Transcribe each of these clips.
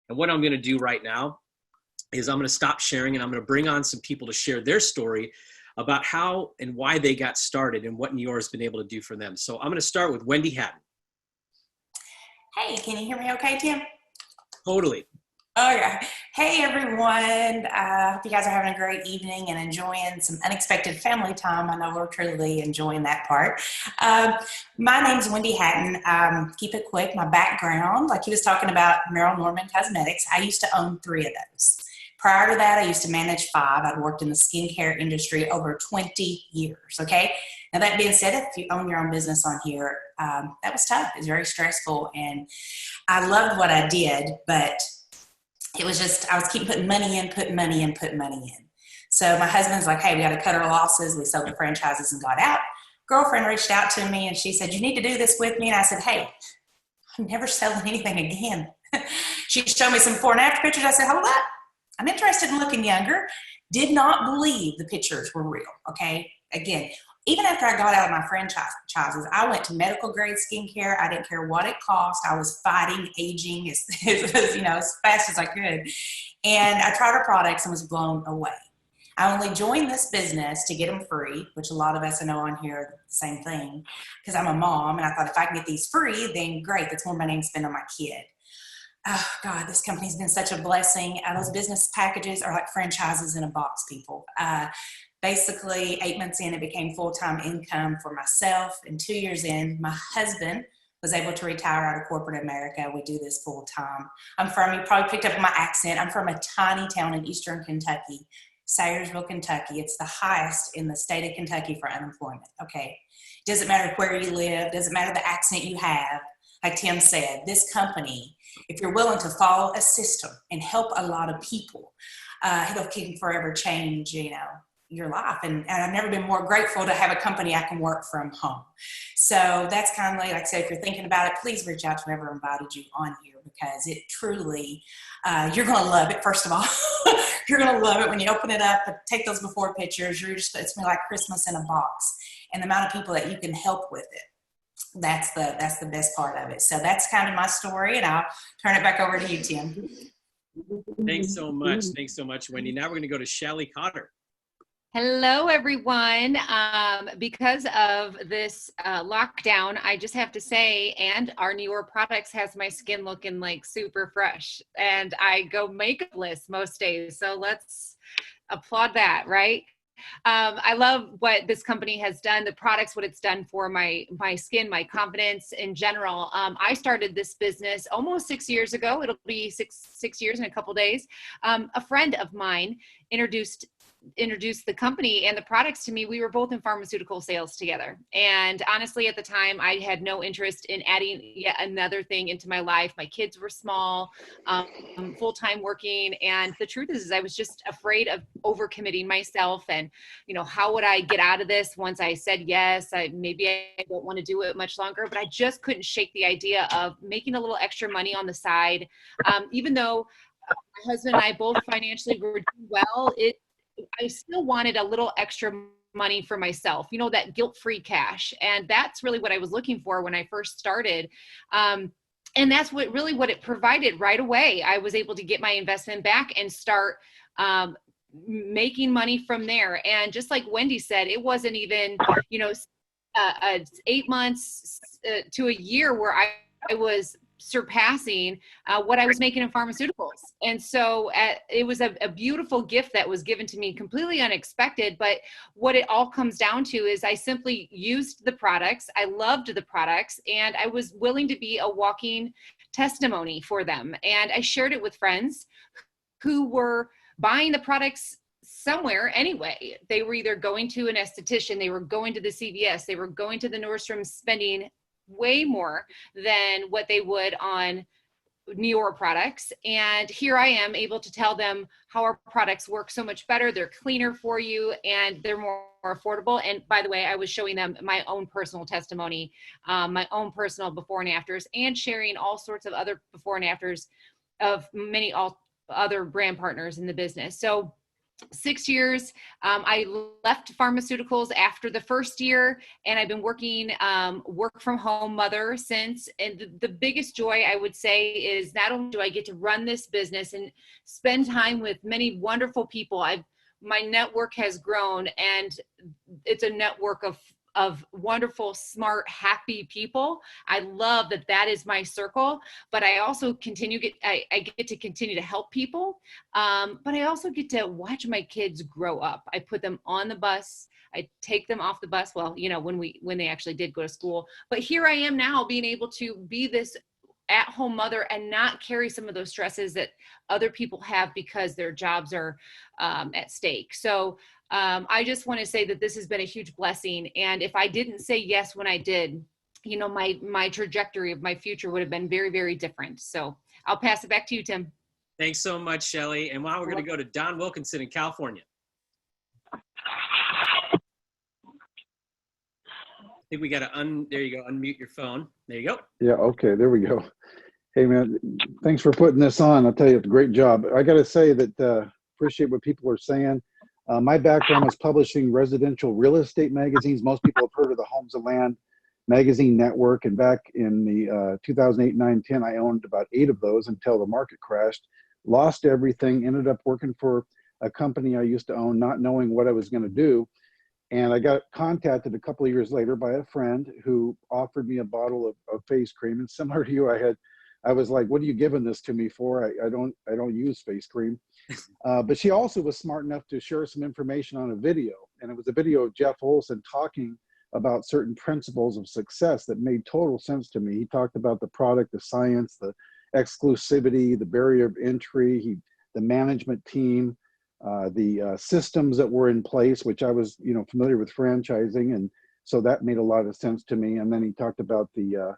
And what I'm going to do right now is I'm going to stop sharing and I'm going to bring on some people to share their story about how and why they got started and what Neora has been able to do for them. So I'm going to start with Wendy Hatton. Hey, can you hear me okay, Tim? Totally. Okay. Hey, everyone. I hope you guys are having a great evening and enjoying some unexpected family time. I know we're truly enjoying that part. My name's Wendy Hatton. Keep it quick. My background, like he was talking about Merrill Norman Cosmetics, I used to own 3 of those. Prior to that, I used to manage 5. I'd worked in the skincare industry over 20 years, okay? Now, that being said, if you own your own business on here, that was tough. It was very stressful, and I loved what I did, but it was just, I was keep putting money in. So my husband's like, hey, we got to cut our losses. We sold the franchises and got out. Girlfriend reached out to me and she said, you need to do this with me. And I said, hey, I'm never selling anything again. She showed me some before and after pictures. I said, hold up. I'm interested in looking younger. Did not believe the pictures were real. Okay. Again, even after I got out of my franchises, I went to medical grade skincare. I didn't care what it cost. I was fighting aging as fast as I could. And I tried our products and was blown away. I only joined this business to get them free, which a lot of us I know on here are the same thing, because I'm a mom. And I thought if I can get these free, then great. That's more money I can spend on my kid. Oh, God, this company's been such a blessing. Those business packages are like franchises in a box, people. Basically, 8 months in, it became full-time income for myself. And 2 years in, my husband was able to retire out of corporate America. We do this full-time. You probably picked up on my accent. I'm from a tiny town in eastern Kentucky, Sayersville, Kentucky. It's the highest in the state of Kentucky for unemployment, okay? Doesn't matter where you live. Doesn't matter the accent you have. Like Tim said, this company, if you're willing to follow a system and help a lot of people, it'll keep forever change, your life. And I've never been more grateful to have a company I can work from home. So that's kind of like I said, if you're thinking about it, please reach out to whoever invited you on here, because it truly, you're going to love it. First of all, you're going to love it when you open it up, take those before pictures. It's going to be like Christmas in a box, and the amount of people that you can help with it. That's the best part of it. So that's kind of my story, and I'll turn it back over to you, Tim. Thanks so much, Wendy. Now we're going to go to Shelly Cotter. Hello, everyone. Because of this lockdown, I just have to say, and our newer products has my skin looking like super fresh, and I go makeupless most days. So let's applaud that, right? I love what this company has done, the products, what it's done for my skin, my confidence in general. I started this business almost 6 years ago. It'll be six years in a couple days. A friend of mine introduced the company and the products to me. We were both in pharmaceutical sales together. And honestly, at the time, I had no interest in adding yet another thing into my life. My kids were small, full-time working. And the truth is I was just afraid of overcommitting myself. And, how would I get out of this once I said yes? Maybe I don't want to do it much longer, but I just couldn't shake the idea of making a little extra money on the side. Even though my husband and I both financially were doing well, I still wanted a little extra money for myself, that guilt-free cash. And that's really what I was looking for when I first started. And that's what it provided right away. I was able to get my investment back and start making money from there. And just like Wendy said, it wasn't even, 8 months to a year where I was surpassing what I was making in pharmaceuticals. And so it was a beautiful gift that was given to me, completely unexpected. But what it all comes down to is I simply used the products. I loved the products, and I was willing to be a walking testimony for them. And I shared it with friends who were buying the products somewhere anyway. They were either going to an esthetician, they were going to the CVS, they were going to the Nordstrom, spending way more than what they would on Neora products. And here I am able to tell them how our products work so much better. They're cleaner for you and they're more affordable. And by the way, I was showing them my own personal testimony, my own personal before and afters, and sharing all sorts of other before and afters of many other brand partners in the business. So 6 years. I left pharmaceuticals after the first year, and I've been working work from home mother since. And the biggest joy, I would say, is not only do I get to run this business and spend time with many wonderful people, my network has grown, and it's a network of wonderful, smart, happy people. I love that that is my circle, but I also I get to continue to help people. But I also get to watch my kids grow up. I put them on the bus. I take them off the bus. Well, you know, when they actually did go to school, but here I am now being able to be this at-home mother and not carry some of those stresses that other people have because their jobs are at stake. So I just want to say that this has been a huge blessing. And if I didn't say yes when I did, you know, my trajectory of my future would have been very, very different. So I'll pass it back to you, Tim. Thanks so much, Shelley. And now we're going to go to Don Wilkinson in California. I think we got to there you go, unmute your phone. There you go. Yeah, okay, there we go. Hey man, thanks for putting this on. I'll tell you, it's a great job. I got to say that appreciate what people are saying. My background was publishing residential real estate magazines. Most people have heard of the Homes and Land magazine network. And back in the 2008, 9, 10, I owned about 8 of those until the market crashed. Lost everything, ended up working for a company I used to own, not knowing what I was going to do. And I got contacted a couple of years later by a friend who offered me a bottle of face cream. And similar to you, I was like, what are you giving this to me for? I don't use face cream. But she also was smart enough to share some information on a video. And it was a video of Jeff Olson talking about certain principles of success that made total sense to me. He talked about the product, the science, the exclusivity, the barrier of entry, the management team, the systems that were in place, which I was, familiar with franchising. And so that made a lot of sense to me. And then he talked about the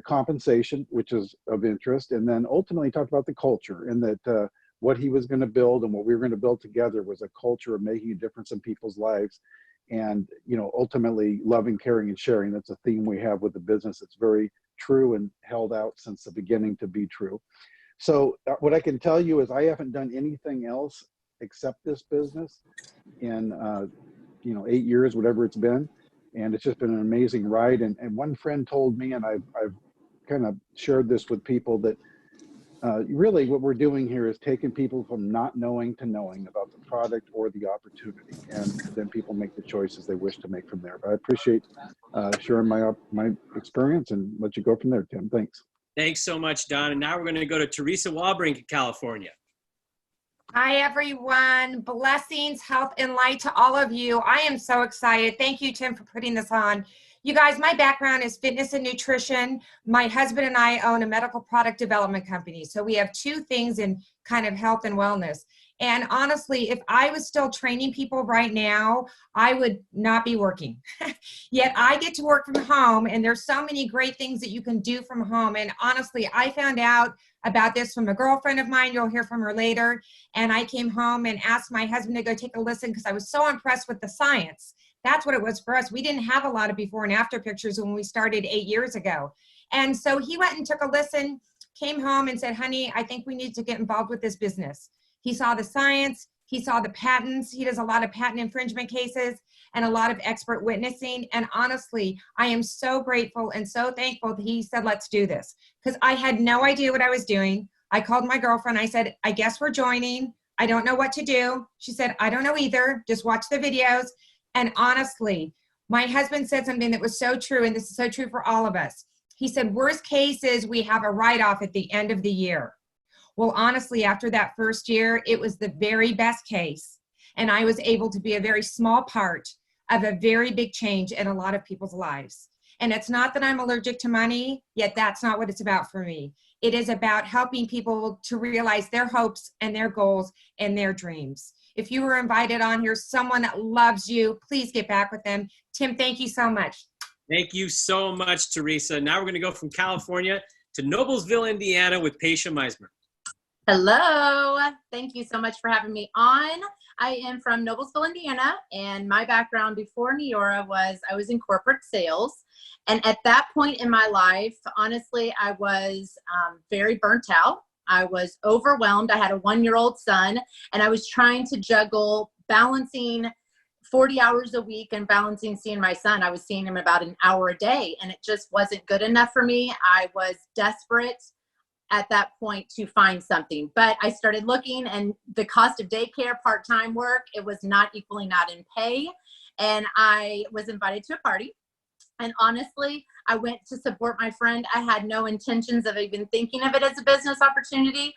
compensation, which is of interest. And then ultimately talked about the culture, and that what he was going to build and what we were going to build together was a culture of making a difference in people's lives. And, ultimately loving, caring, and sharing. That's a theme we have with the business. It's very true and held out since the beginning to be true. So what I can tell you is I haven't done anything else except this business in 8 years, whatever it's been. And it's just been an amazing ride. And one friend told me, and I've kind of shared this with people, that really what we're doing here is taking people from not knowing to knowing about the product or the opportunity. And then people make the choices they wish to make from there. But I appreciate sharing my experience, and let you go from there, Tim. Thanks. Thanks so much, Don. And now we're going to go to Teresa Walbrink in California. Hi, everyone. Blessings, health, and light to all of you. I am so excited. Thank you, Tim, for putting this on. You guys, my background is fitness and nutrition. My husband and I own a medical product development company. So we have 2 things in kind of health and wellness. And honestly, if I was still training people right now, I would not be working. Yet I get to work from home, and there's so many great things that you can do from home. And honestly, I found out about this from a girlfriend of mine. You'll hear from her later. And I came home and asked my husband to go take a listen because I was so impressed with the science. That's what it was for us. We didn't have a lot of before and after pictures when we started 8 years ago. And so he went and took a listen, came home and said, honey, I think we need to get involved with this business. He saw the science, he saw the patents. He does a lot of patent infringement cases and a lot of expert witnessing. And honestly, I am so grateful and so thankful that he said, let's do this, because I had no idea what I was doing. I called my girlfriend. I said, I guess we're joining. I don't know what to do. She said, I don't know either. Just watch the videos. And honestly, my husband said something that was so true, and this is so true for all of us. He said, worst case is we have a write-off at the end of the year. Well, honestly, after that first year, it was the very best case. And I was able to be a very small part of a very big change in a lot of people's lives. And it's not that I'm allergic to money, yet that's not what it's about for me. It is about helping people to realize their hopes and their goals and their dreams. If you were invited on here, someone that loves you, please get back with them. Tim, thank you so much. Thank you so much, Teresa. Now we're going to go from California to Noblesville, Indiana with Paisha Meismer. Hello. Thank you so much for having me on. I am from Noblesville, Indiana, and my background before Neora was I was in corporate sales. And at that point in my life, honestly, I was very burnt out. I was overwhelmed. I had a 1-year-old son, and I was trying to juggle balancing 40 hours a week and balancing seeing my son. I was seeing him about an hour a day, and it just wasn't good enough for me. I was desperate at that point to find something, but I started looking, and the cost of daycare, part-time work, it was not equaling out in pay. And I was invited to a party. And honestly, I went to support my friend. I had no intentions of even thinking of it as a business opportunity.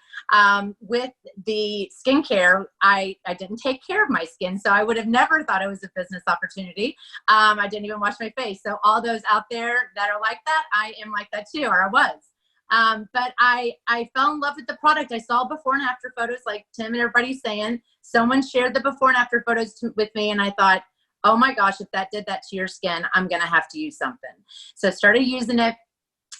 With the skincare, I didn't take care of my skin, so I would have never thought it was a business opportunity. I didn't even wash my face. So all those out there that are like that, I am like that too, or I was. But I fell in love with the product. I saw before and after photos, like Tim and everybody's saying. Someone shared the before and after photos with me, and I thought, oh my gosh, if that did that to your skin, I'm going to have to use something. So I started using it,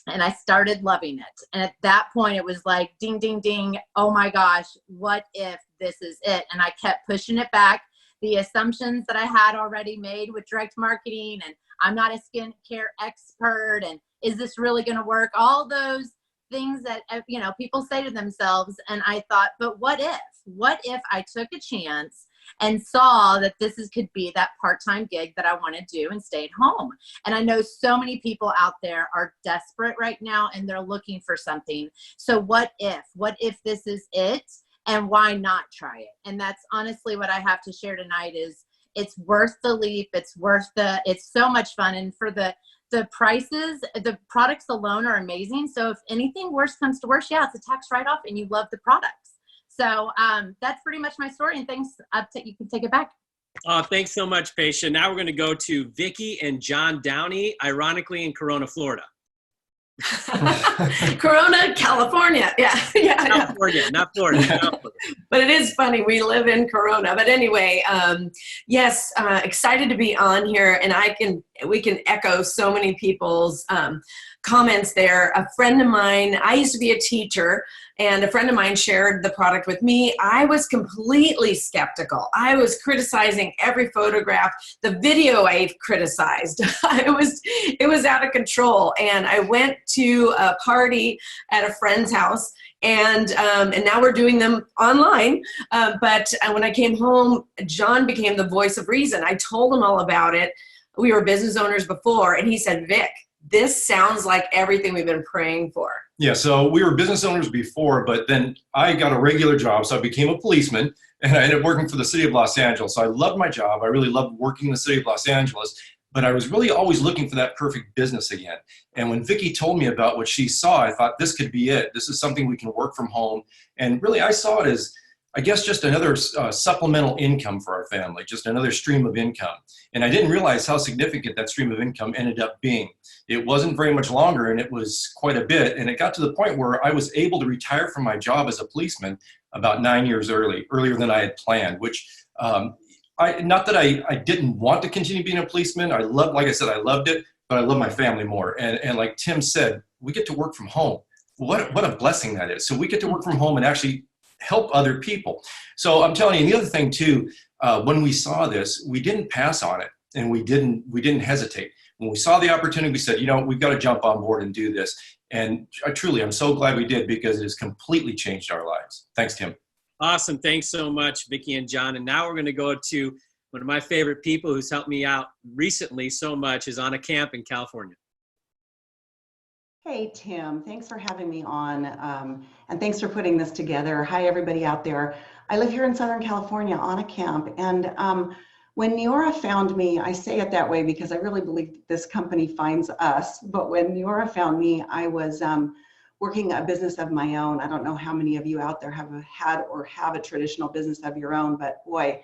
and I started loving it. And at that point, it was like, ding, ding, ding. Oh my gosh, what if this is it? And I kept pushing it back. The assumptions that I had already made with direct marketing, and I'm not a skincare expert, and is this really going to work? All those things that, you know, people say to themselves. And I thought, but what if I took a chance and saw that could be that part-time gig that I want to do and stay at home? And I know so many people out there are desperate right now, and they're looking for something. So what if this is it, and why not try it? And that's honestly what I have to share tonight is it's worth the leap. It's so much fun. And for the prices, the products alone are amazing. So if anything worse comes to worse, yeah, it's a tax write-off and you love the products. So that's pretty much my story, and thanks. You can take it back. Thanks so much, Paisha. Now we're going to go to Vicki and John Downey, ironically in Corona, Florida. Corona, California. Yeah. California, not Florida. California. But it is funny. We live in Corona. But anyway, yes, excited to be on here, and we can echo so many people's comments there. A friend of mine, I used to be a teacher, and a friend of mine shared the product with me. I was completely skeptical. I was criticizing every photograph. The video I criticized. It was out of control. And I went to a party at a friend's house, and now we're doing them online. But when I came home, John became the voice of reason. I told him all about it. We were business owners before, and he said, Vic, this sounds like everything we've been praying for. Yeah, so we were business owners before, but then I got a regular job, so I became a policeman, and I ended up working for the city of Los Angeles. So I loved my job. I really loved working in the city of Los Angeles, but I was really always looking for that perfect business again. And when Vicki told me about what she saw, I thought this could be it. This is something we can work from home. And really, I saw it as, I guess, just another supplemental income for our family, just another stream of income. And I didn't realize how significant that stream of income ended up being. It wasn't very much longer, and it was quite a bit. And it got to the point where I was able to retire from my job as a policeman about 9 years earlier than I had planned, which, not that I didn't want to continue being a policeman. Like I said, I loved it, but I love my family more. And like Tim said, we get to work from home. What a blessing that is. So we get to work from home and actually help other people. So I'm telling you, the other thing too, when we saw this, we didn't pass on it, and we didn't hesitate. When we saw the opportunity, we said, we've got to jump on board and do this. And I'm so glad we did, because it has completely changed our lives. Thanks, Tim. Awesome. Thanks so much, Vicki and John. And now we're going to go to one of my favorite people who's helped me out recently so much, is on a camp in California. Hey, Tim, thanks for having me on, and thanks for putting this together. Hi, everybody out there. I live here in Southern California on a camp, and when Neora found me, I say it that way because I really believe this company finds us, but when Neora found me, I was working a business of my own. I don't know how many of you out there have had or have a traditional business of your own, but boy,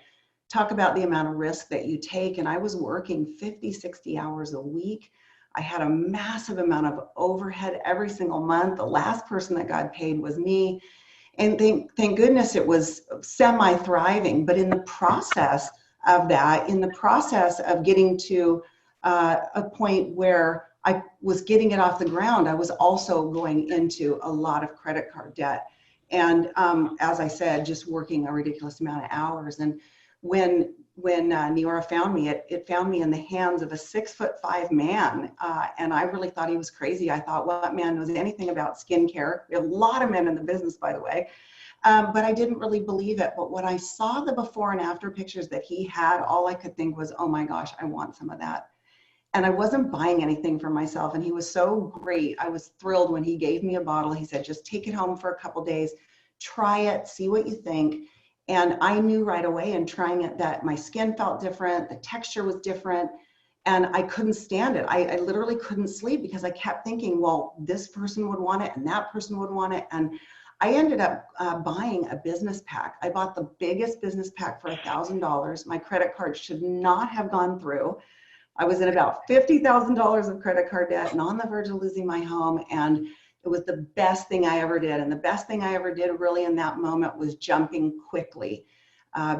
talk about the amount of risk that you take. And I was working 50, 60 hours a week. I had a massive amount of overhead every single month. The last person that got paid was me. And thank goodness it was semi-thriving. But in the process of that, in the process of getting to a point where I was getting it off the ground, I was also going into a lot of credit card debt. And as I said, just working a ridiculous amount of hours. And when Neora found me, it found me in the hands of a 6'5" man. And I really thought he was crazy. I thought, what man knows anything about skincare? We have a lot of men in the business, by the way. But I didn't really believe it. But when I saw the before and after pictures that he had, all I could think was, oh my gosh, I want some of that. And I wasn't buying anything for myself. And he was so great. I was thrilled when he gave me a bottle. He said, just take it home for a couple days, try it, see what you think. And I knew right away in trying it that my skin felt different, the texture was different, and I couldn't stand it. I literally couldn't sleep because I kept thinking, well, this person would want it and that person would want it. And I ended up buying a business pack. I bought the biggest business pack for $1,000. My credit card should not have gone through. I was in about $50,000 of credit card debt and on the verge of losing my home. And it was the best thing I ever did. And the best thing I ever did really in that moment was jumping quickly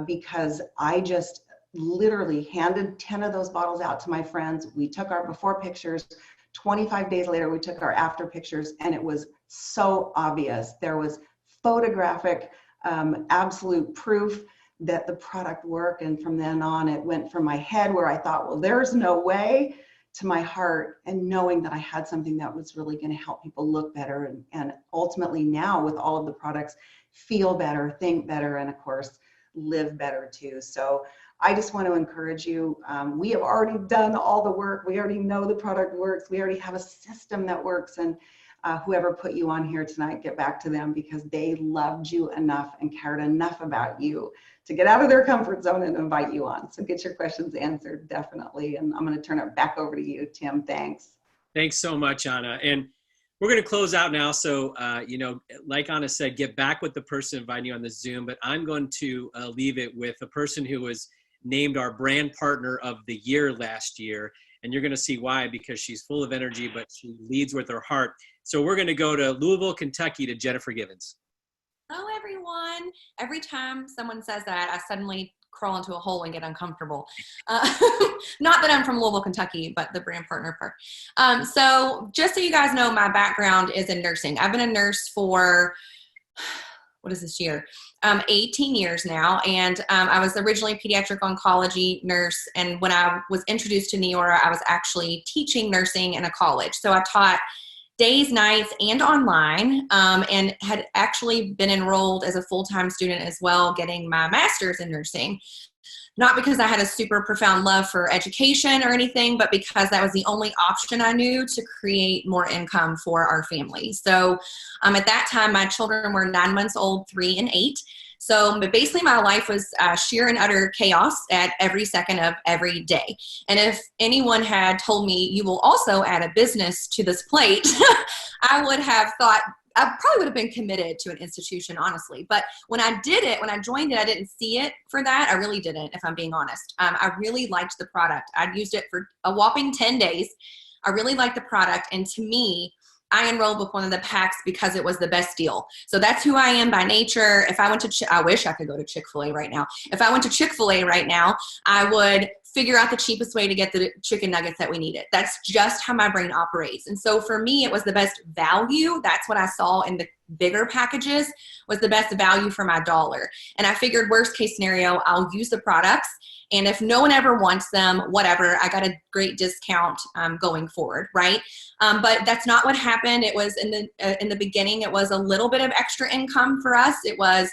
because I just literally handed 10 of those bottles out to my friends. We took our before pictures. 25 days later, we took our after pictures, and it was so obvious. There was photographic, absolute proof that the product worked. And from then on, it went from my head where I thought, well, there's no way, to my heart and knowing that I had something that was really going to help people look better. And ultimately now with all of the products, feel better, think better, and of course, live better too. So I just want to encourage you. We have already done all the work. We already know the product works. We already have a system that works. And whoever put you on here tonight, get back to them because they loved you enough and cared enough about you to get out of their comfort zone and invite you on. So get your questions answered, definitely. And I'm going to turn it back over to you, Tim. Thanks. Thanks so much, Anna. And we're going to close out now. So, like Anna said, get back with the person inviting you on the Zoom, but I'm going to leave it with a person who was named our brand partner of the year last year. And you're going to see why, because she's full of energy, but she leads with her heart. So we're going to go to Louisville, Kentucky to Jennifer Givens. Hello, everyone. Every time someone says that, I suddenly crawl into a hole and get uncomfortable. Not that I'm from Louisville, Kentucky, but the brand partner part. So just so you guys know, my background is in nursing. I've been a nurse for, what is this year? 18 years now. And I was originally a pediatric oncology nurse. And when I was introduced to Neora, I was actually teaching nursing in a college. So I taught days, nights, and online, and had actually been enrolled as a full-time student as well, getting my master's in nursing. Not because I had a super profound love for education or anything, but because that was the only option I knew to create more income for our family. So at that time, my children were 9 months old, 3 and 8. So basically my life was sheer and utter chaos at every second of every day. And if anyone had told me you will also add a business to this plate, I would have thought, I probably would have been committed to an institution, honestly. But when I did it, when I joined it, I didn't see it for that. I really didn't, if I'm being honest. I really liked the product. I'd used it for a whopping 10 days. I really liked the product. And to me, I enrolled with one of the packs because it was the best deal. So that's who I am by nature. If I went to, I wish I could go to Chick-fil-A right now. If I went to Chick-fil-A right now, I would figure out the cheapest way to get the chicken nuggets that we needed. That's just how my brain operates. And so for me, it was the best value. That's what I saw in the bigger packages, was the best value for my dollar. And I figured worst case scenario, I'll use the products. And if no one ever wants them, whatever, I got a great discount going forward, right? But that's not what happened. It was in the beginning, it was a little bit of extra income for us. It was,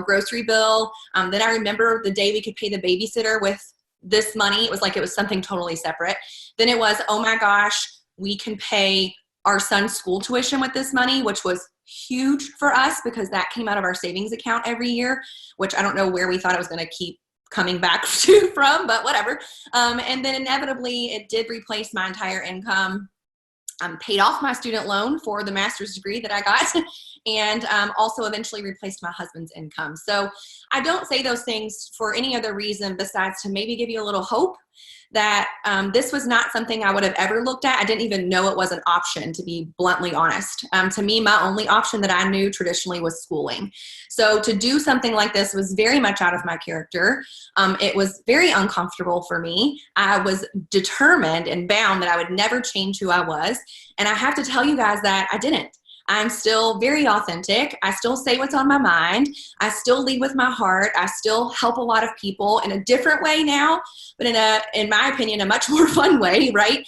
grocery bill. Then I remember the day we could pay the babysitter with this money. It was like it was something totally separate. Then it was, oh my gosh, we can pay our son's school tuition with this money, which was huge for us because that came out of our savings account every year, which I don't know where we thought it was going to keep coming back from, but whatever. And then inevitably it did replace my entire income, paid off my student loan for the master's degree that I got, and also eventually replaced my husband's income. So I don't say those things for any other reason besides to maybe give you a little hope that this was not something I would have ever looked at. I didn't even know it was an option, to be bluntly honest. To me, my only option that I knew traditionally was schooling. So to do something like this was very much out of my character. It was very uncomfortable for me. I was determined and bound that I would never change who I was. And I have to tell you guys that I didn't. I'm still very authentic. I still say what's on my mind. I still lead with my heart. I still help a lot of people in a different way now, but in my opinion, a much more fun way, right?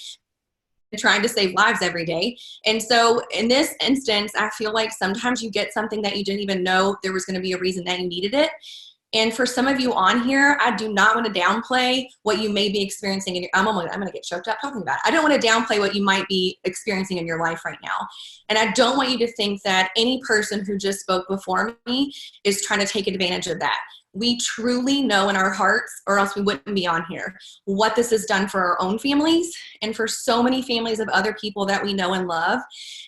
Trying to save lives every day. And so in this instance, I feel like sometimes you get something that you didn't even know there was going to be a reason that you needed it. And for some of you on here, I do not want to downplay what you may be experiencing. I'm going to get choked up talking about it. I don't want to downplay what you might be experiencing in your life right now. And I don't want you to think that any person who just spoke before me is trying to take advantage of that. We truly know in our hearts, or else we wouldn't be on here, what this has done for our own families and for so many families of other people that we know and love.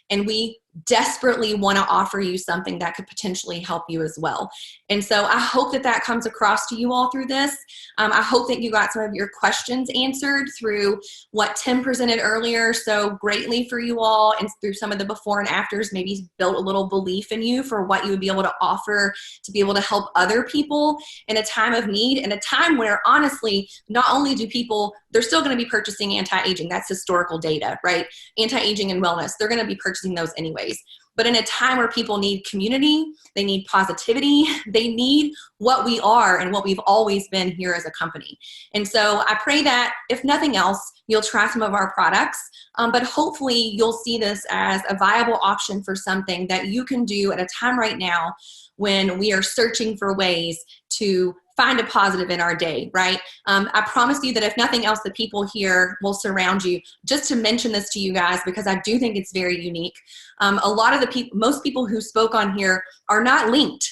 And we desperately want to offer you something that could potentially help you as well. And so I hope that that comes across to you all through this. I hope that you got some of your questions answered through what Tim presented earlier so greatly for you all, and through some of the before and afters, maybe built a little belief in you for what you would be able to offer to be able to help other people in a time of need, in a time where honestly, not only do people, they're still going to be purchasing anti-aging. That's historical data, right? Anti-aging and wellness, they're going to be purchasing those anyways. But in a time where people need community, they need positivity, they need what we are and what we've always been here as a company. And so I pray that if nothing else, you'll try some of our products, but hopefully you'll see this as a viable option for something that you can do at a time right now when we are searching for ways to find a positive in our day, right? I promise you that if nothing else, the people here will surround you. Just to mention this to you guys, because I do think it's very unique. A lot of the people, most people who spoke on here are not linked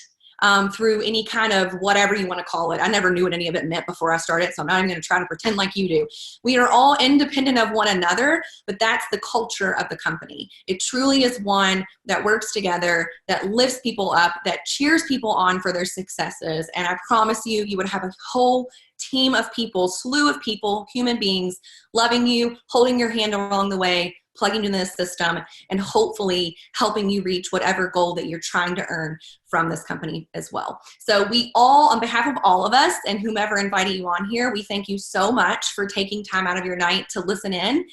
through any kind of whatever you want to call it. I never knew what any of it meant before I started, so I'm not even going to try to pretend like you do. We are all independent of one another, but that's the culture of the company. It truly is one that works together, that lifts people up, that cheers people on for their successes. And I promise you, you would have a whole team of people, slew of people, human beings, loving you, holding your hand along the way, plugging into this system, and hopefully helping you reach whatever goal that you're trying to earn from this company as well. So we all, on behalf of all of us and whomever invited you on here, we thank you so much for taking time out of your night to listen in.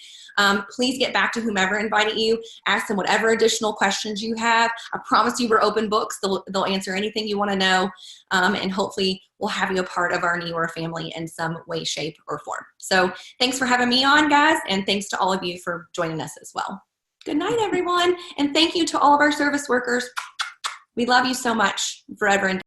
Please get back to whomever invited you, ask them whatever additional questions you have. I promise you we're open books. They'll answer anything you want to know, and hopefully we'll have you a part of our Neora family in some way, shape, or form. So thanks for having me on, guys, and thanks to all of you for joining us as well. Good night, everyone, and thank you to all of our service workers. We love you so much forever and